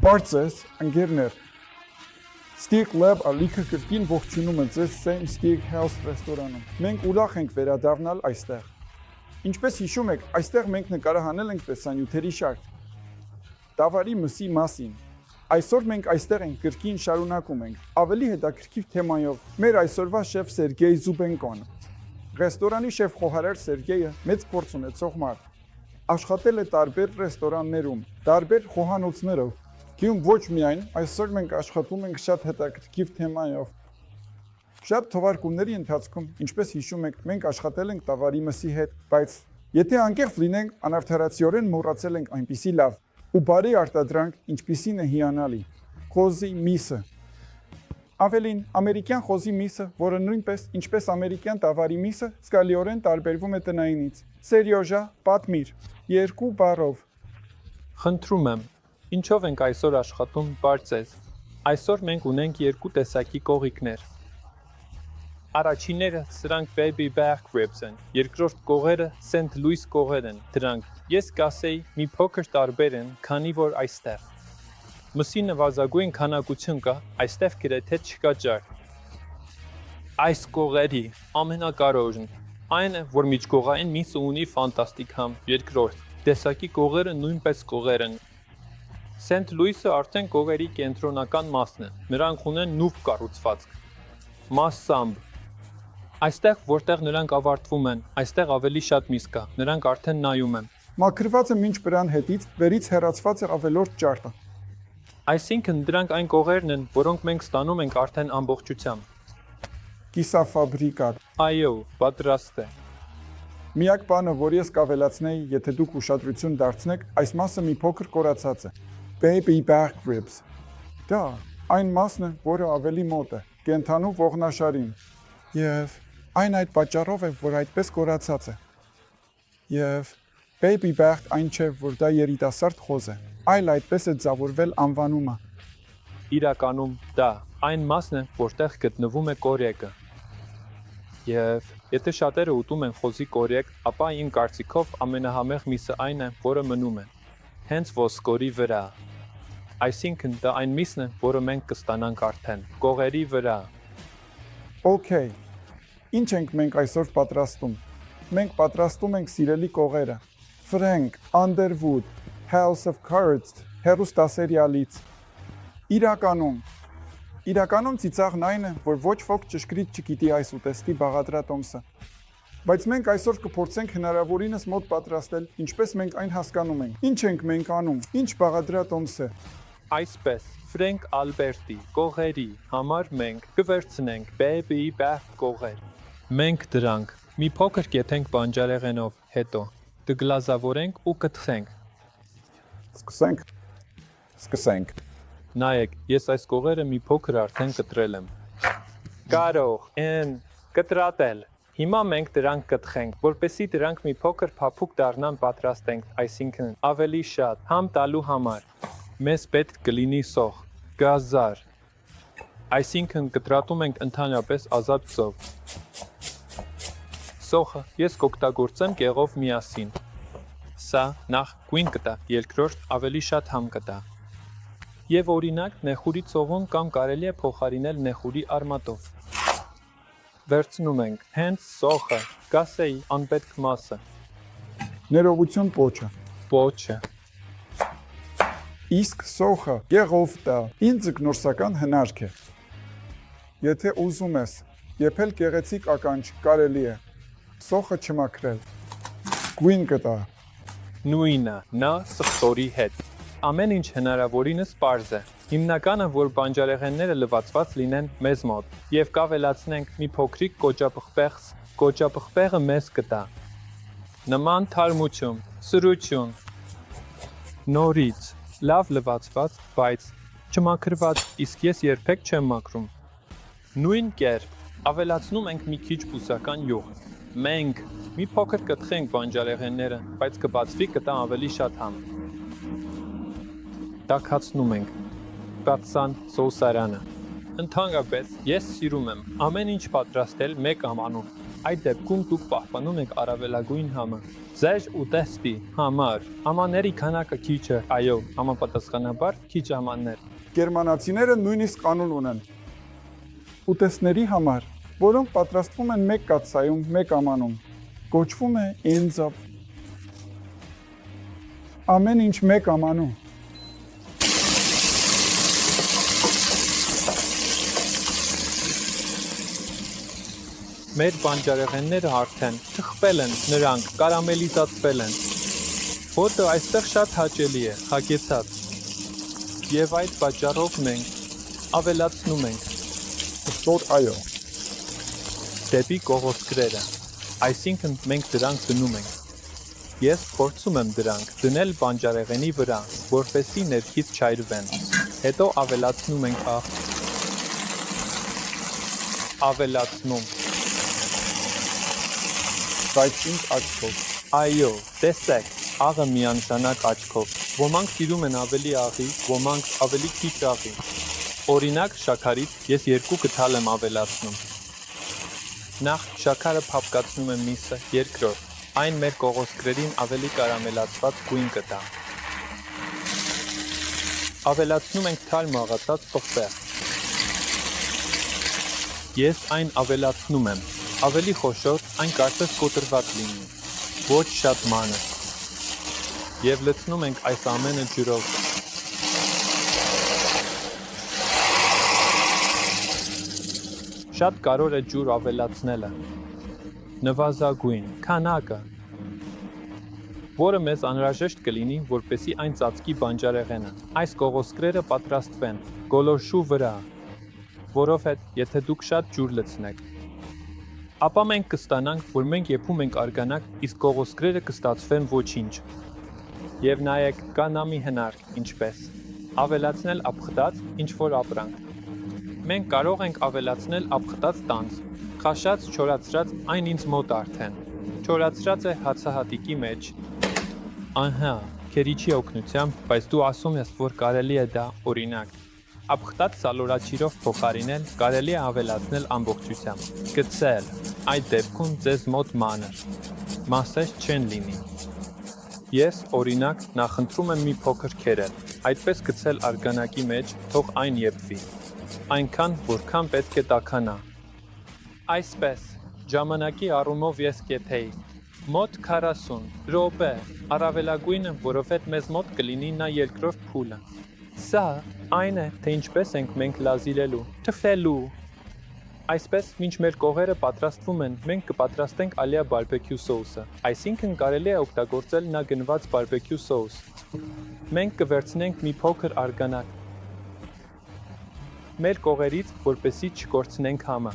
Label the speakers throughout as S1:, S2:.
S1: Պարծես, ընկերներ, Steak Lab ալիքը կրկին ողջունում է ձեզ Same Steak House ռեստորանում։ Մենք ուրախ ենք վերադառնալ այստեղ։ Ինչպես հիշում եք, այստեղ մենք նկարահանել ենք տեսանյութերի շարք Տավարի մսի մասին։ Այսօր մենք այստեղ ենք կրկին շարունակում ենք ավելի հետաքրքիր թեմայով մեր այսօրվա շեֆ Սերգեյ Զուբենկոն։ Ռեստորանի շեֆ խոհարար Սերգեյը մեծ փորձ ունեցող մարդ։ Աշխատել է տարբեր ռեստորաններում, տարբեր խոհանոցներով։ Գյուղ ոչ միայն, այսօր մենք աշխատում ենք շատ հետաքրքիր թեմայով։ Շատ թվարկումների ընթացքում, ինչպես հիշում եք, մենք աշխատել ենք Տավարի մսի հետ, բայց եթե անկեղծ լինենք, անարդարացիորեն մոռացել ենք այնպիսի լավ ու բարի արտադրանք, ինչպիսին է հիանալի խոզի միսը։ Ավելին, ամերիկյան խոզի միսը, որը նույնպես, ինչպես ամերիկյան Տավարի միսը, զգալիորեն տարբերվում է տնայինից։ Սերյոժա, պատմիր, 2 բառով։
S2: Խնդրում եմ, ինչով ենք այսօր աշխատում, բարձես։ Այսօր մենք ունենք 2 տեսակի կողիկներ։ Առաջինները սրանք baby back ribs են, երկրորդ կողերը St. Louis կողեր են, դրանք ես կասեի մի փոքր տարբեր են, քանի որ այստեղ մսի նվազագույն քանակություն կա, այստեղ գրեթե չկա ջար։ Այս կողերի ամենակարևորն այն է, որ միջկողային միսը ունի ֆանտաստիկ համ, երկրորդ տեսակի կողերը նույնպես կողեր են։ St. Louis-ը արդեն կողերի կենտրոնական մասն է, նրանք ունեն նուվ կառուցվածք, մասամբ։ Այստեղ, որտեղ նրանք ավարտվում են, այստեղ ավելի շատ միս կա, նրանք արդեն նայում են։
S1: Մաքրված է մինչ բրան հետից, վերից հեռացված է ավելորդ ճարտը։
S2: Այսինքն դրանք այն կողերն են, որոնք մենք ստանում ենք արդեն ամբողջությամբ։
S1: Կիսաֆաբրիկատ։
S2: Այո, պատրաստ է։
S1: Միակ բանը, որ ես կավելացնեի, եթե դուք ուշադրություն դարձնեք, այս մասը մի փոքր կորացած է։ Baby back ribs։ Դա այն մասն է, որը ավելի մոտ է կենդանու ողնաշարին։ Եվ այն այդ պատճառով է, որ այդպես կորացած է։ Եվ baby back այն չէ, որ դա երիտասարդ խոզ է, այլ այդպես է ձևավորվել անվանումը։
S2: Իրականում դա այն մասն է, որտեղ գտնվում է կորեկը։ Եվ եթե շատերը ուտում են խոզի կորեկ, ապա իմ կարծիքով ամենահամեղ միսը այն է, որը մնում է, հենց ոսկորի վրա։ Այսինքն դա այն միսն է, որը մենք կստանանք արդեն կողերի վրա։
S1: Okay, ինչ ենք մենք այսօր պատրաստում։ Մենք պատրաստում ենք սիրելի կողերը։ Frank Underwood, House of Cards, հեռուստասերիալից։ Իրականում ծիծաղն այն է, որ ոչ ոք ճշգրիտ չգիտի այս ուտեստի բաղադրատոմսը։ Բայց մենք այսօր կփորձենք հնարավորինս մոտ պատրաստել, ինչպես մենք այն հասկանում ենք։ Ինչ ենք մենք անում, ինչ բաղադրատոմս է։
S2: Այսպես, Ֆրենկ Ալբերտի կողերի համար մենք կվերցնենք baby back կողեր։ Մենք դրանք մի փոքր կեթենք բանջարեղենով, հետո կգլազավորենք ու կթխենք։
S1: Սկսենք։
S2: Նայեք, ես այս կողերը մի փոքր արդեն կտրել եմ։ Կարող են կտրատել։ Հիմա մենք դրանք կթխենք, որպեսզի դրանք մի փոքր փափուկ դառնան պատրաստենք, այսինքն ավելի շատ համ տալու համար։ Մեզ պետք կլինի սոխ, գազար։ Այսինքն կտրատում ենք ընդհանրապես ազատ ձով։ Սոխը ես կօգտագործեմ կեղով միասին։ Սա նախ գույն կտա, երկրորդ ավելի շատ համ կտա։ Եվ օրինակ նեխուրի ցողուն կամ կարելի է փոխարինել նեխուրի արմատով։ Վերցնում ենք հենց սոխը, կասեի անպետք մասը։
S1: Ներողություն պոչը։
S2: Պոչը։
S1: Իսկ սոխը կեղով տա, ինձ գնորսական հնարք է։ Եթե ուզում ես, եփել գեղեցիկ ականջ կարելի է։ Սոխը չմաքրել։ Գույն կտա։
S2: Նույնը, նա սխտորի հետ։ Ամեն ինչ հնարավորինս պարզ է։ Հիմնականը, որ բանջարեղենները լվացված լինեն մեզ մոտ, եւ կավելացնենք մի փոքրիկ կոճապղպեղը մեզ կտա։ Նման թարմություն, սրություն, նորից, լավ լվացված, բայց չմաքրված, իսկ ես երբեք չեմ մաքրում։ Նույն կերպ ավելացնում ենք մի քիչ բուսական յուղ։ Մենք մի փոքր կթխենք բանջարեղենները, բայց կբացվի կտա ավելի շատ համ։ Տաքացնում ենք պատսան սոսարանը։ Ընդհանրապես, ես սիրում եմ ամեն ինչ պատրաստել մեկ ամանում։ Այդ դեպքում դուք պահպանում եք առավելագույն համը։ Ձեր ուտեստի համար ամանների քանակը քիչ է, այո, համապատասխանաբար քիչ ամաններ։
S1: Գերմանացիները նույնիսկ կանոն ունեն ուտեստների համար, որոնք պատրաստվում են մեկ կաթսայում, մեկ ամանում։ Կոչվում է Enzap։ Ամեն ինչ մեկ ամանում։
S2: Մեր բանջարեղենները արդեն թխվել են, նրանք կարամելիզացվել են։ Հոտը այստեղ շատ հաճելի է, հագեցած։ Եվ այդ պատճառով մենք ավելացնում ենք
S1: Ստոր այո։
S2: դեպի կողոսկրերը, այսինքն մենք դրանք դնում ենք։ Ես փորձում եմ դրանք դնել բանջարեղենի վրա, որպեսզի ներքից չայրվեն։ Հետո ավելացնում ենք աղ։ Ավելացնում։
S1: Բայց ինչ աչքով։
S2: Այո, տեսեք, աղը միանշանակ աչքով։ Ոմանք սիրում են ավելի աղի, ոմանք ավելի քիչ աղի։ Օրինակ, շաքարից ես 2 կթալ եմ ավելացնում։ Նախ շաքարը փափկացնում եմ միսը, երկրորդ, այն մեր կողոսկրերին ավելի կարամելացված գույն կտա։ Ավելացնում ենք թալ մաղացած պղպեղ։ Ես այն ավելացնում եմ, ավելի խոշոր, այն կարծես կոտրված լինի, ոչ շատ մանր։ Եվ լցնում ենք այս ամենը ջրով։ Շատ կարևոր է ջուր ավելացնելը։ Նվազագույն, քանակը, որը մեզ անհրաժեշտ կլինի, որպեսզի այն ծածկի բանջարեղենը։ Այս կողոսկրերը պատրաստվեն գոլորշու վրա, որովհետև եթե դուք շատ ջուր լցնեք, ապա մենք կստանանք, որ մենք եփում ենք արգանակ, իսկ կողոսկրերը կստացվեն ոչինչ։ Եվ նայեք, կա նամի հնարք, ինչպես ավելացնել ափխտած ինչ-որ ապրանք։ Մենք կարող ենք ավելացնել ափխտած տանձ, խաշած, չորացրած, այն ինձ մոտ արդեն։ Չորացրած է հացահատիկի մեջ։ Ահա, քերիչի օգնությամբ, բայց դու ասում ես, որ կարելի է դա օրինակ։ Ափխտած սալորաչիրով փոխարինել, կարելի է ավելացնել ամբողջությամբ։ Գցել, այդ դեպքում ձեզ մոտ մանր, մասեր չեն լինի։ Ես, օրինակ, նախընտրում եմ մի փոքր քերել, այդպես գցել արգանակի մեջ, թող այն եփվի, այնքան, որքան պետք է տաքանա։ Այսպես, ժամանակի առումով ես կեթեի, մոտ 40 րոպե, առավելագույնը, որովհետև մեզ մոտ կլինի նա երկրորդ փուլը։ Սա այն է, թե ինչպես ենք մենք լազիրելու, թխելու։ Այսպես, մինչ մեր կողերը պատրաստվում են, մենք կպատրաստենք ալյա բարբեկյու սոուսը, այսինքն կարելի է օգտագործել նա գնված բարբեկյու սոուս։ Մենք կվերցնենք մի փոքր արգանակ մեր կողերից, որպեսզի չկորցնենք համը։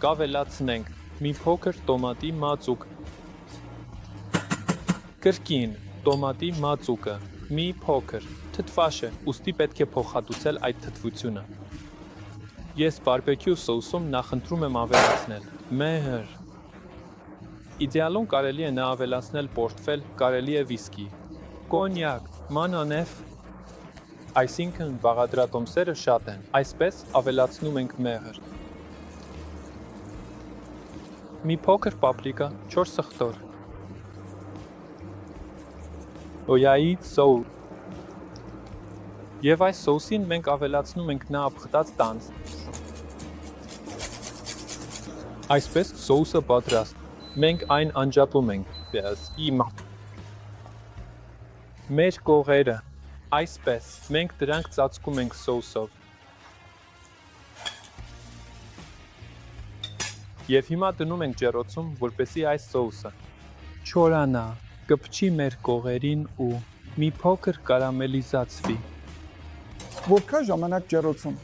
S2: Կավելացնենք մի փոքր տոմատի մածուկ։ Կրկին տոմատի մածուկը, մի փոքր, թթվաշ է, ուստի պետք է փոխհատուցել այդ թթվությունը։ Ես բարբեկյու սոուսում նախընտրում եմ ավելացնել մեղր։ Իդեալում կարելի է նա ավելացնել պորտֆել, կարելի է վիսկի, կոնյակ, մանանեֆ, այսինքն բաղադրատոմսերը շատ են, այսպես ավելացնում ենք մեղր։ Մի փոքր պապրիկա, 4 սխտոր։ Օյայի սոուս։ Եվ այս սոուսին մենք ավելացնում ենք նա ափխտած տանձ։ Այսպես սոուսը պատրաստ։ Մենք այն անջատում ենք։ Մեր կողերը։ Այսպես, մենք դրանք ծածկում ենք սոուսով։ Եվ հիմա դնում ենք ջեռոցում, որպեսզի այս սոուսը չորանա, կպչի մեր կողերին ու մի փոքր կարամելիզացվի։
S1: Որքան ժամանակ ջեռոցում։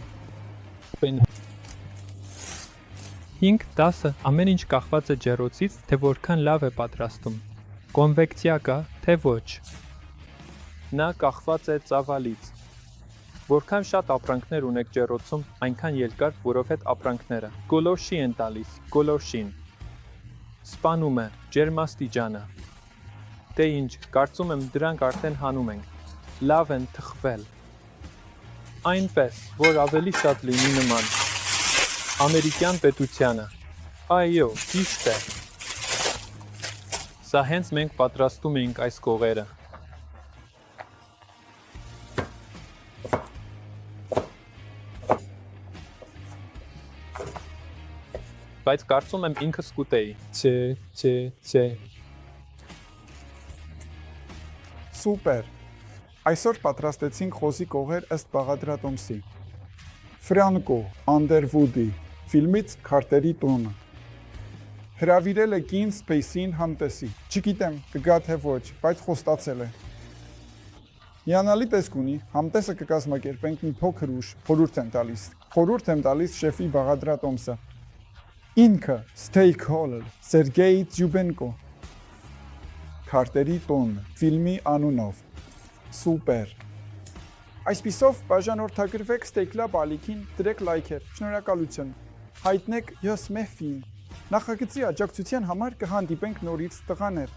S2: 5-10 ամեն ինչ կախված է ջեռոցից, թե որքան լավ է պատրաստում։ Կոնվեկցիա կա, թե ոչ։ Նա կախված է ծավալից։ Որքան շատ ապրանքներ ունեք ջեռոցում, այնքան երկար, որովհետև ապրանքները գոլորշի են տալիս, գոլորշին։ Սպանում է ջերմաստիճանը։ Դե ինչ, կարծում եմ դրանք արդեն հանում ենք։ Լավ են թխվել։ Այնպես, որ ավելի շատ լինի նման։ Ամերիկյան պետությանը։ Այո, ճիշտ է։ Սա հենց մենք պատրաստում էինք այս կողերը։ Բայց կարծում եմ ինքս կուտեի։ Չէ։
S1: Սուպեր։ Այսօր պատրաստեցինք խոզի կողեր ըստ Բաղադրատոմսի։ Ֆրանկո Անդերվուդի ֆիլմից Քարտերի տունը։ Հրավիրել է կին Սպեյսին համտեսի։ Չգիտեմ, կգա թե ոչ, բայց խոստացել է։ Հիանալի տեսք ունի, համտեսը կկազմակերպենք մի փոքր ուշ, խորհուրդ եմ տալիս շեֆի Բաղադրատոմսը։ Ինքը Stakeholder Սերգեյ Ձյուբենկո։ Քարտերի տուն ֆիլմի անունով։ Սուպեր։ Այսպիսով բաժանորդագրվեք Steak-Lab ալիքին, դրեք լայքեր, շնորհակալություն։ Հայտնեք յոս մեֆին։ Նախագծի աջակցության համար կհանդիպենք նորից տղաներ։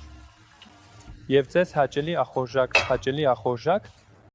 S2: Եվ ձեզ հաճելի ախորժակ։